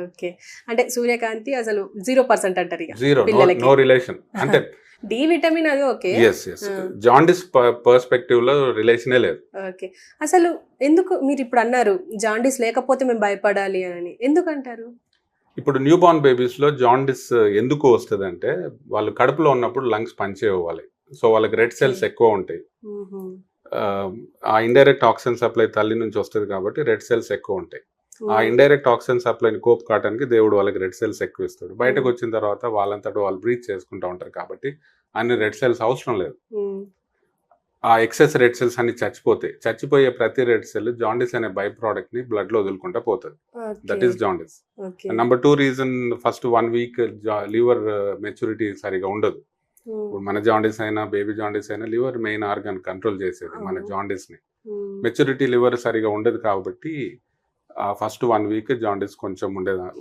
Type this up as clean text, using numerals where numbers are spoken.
Okay. అంటే సూర్యకాంతి అసలు 0% అంటారు ఇక జీరో, పిల్లలకి. No relation. అంటే డి విటమిన్ అది ఓకే. జాండిస్ పర్స్పెక్టివ్ లో రిలేషనే లేదు. ఓకే. అసలు ఎందుకు మీరు ఇప్పుడు అన్నారు జాండీస్ లేకపోతే మేము భయపడాలి అని, ఎందుకంటారు? ఇప్పుడు న్యూ బార్న్ బేబీస్ లో జాండిస్ ఎందుకు వస్తుంది అంటే, వాళ్ళు కడుపులో ఉన్నప్పుడు లంగ్స్ పనిచేయాలి. సో వాళ్ళకి రెడ్ సెల్స్ ఎక్కువ ఉంటాయి. ఆ ఇండైరెక్ట్ ఆక్సిజన్ సప్లై తల్లి నుంచి వస్తుంది కాబట్టి రెడ్ సెల్స్ ఎక్కువ ఉంటాయి. ఆ ఇండైరెక్ట్ ఆక్సిజన్ సప్లైని కోప్ కావడానికి దేవుడు వాళ్ళకి రెడ్ సెల్స్ ఎక్కువ ఇస్తాడు. బయటకు వచ్చిన తర్వాత వాళ్ళంతటా వాళ్ళు బ్రీత్ చేసుకుంటూ ఉంటారు కాబట్టి అన్ని రెడ్ సెల్స్ అవసరం లేదు. ఆ ఎక్సెస్ రెడ్ సెల్స్ అన్ని చచ్చిపోయే ప్రతి రెడ్ సెల్ జాండిస్ అనే బై ప్రోడక్ట్ ని బ్లడ్ లో వదులుకుంటా పోతుంది. That is jaundice. Number 2 reason, first 1 week liver maturity సరిగా ఉండదు. ఇప్పుడు మన జాండిస్ అయినా బేబీ జాండిస్ అయినా లివర్ మెయిన్ ఆర్గన్ కంట్రోల్ చేసేది మన జాండిస్ ని. మెచ్యూరిటీ లివర్ సరిగా ఉండదు కాబట్టి ఫస్ట్ 1 వీక్ జాండిస్ కొంచెం ఉండేది.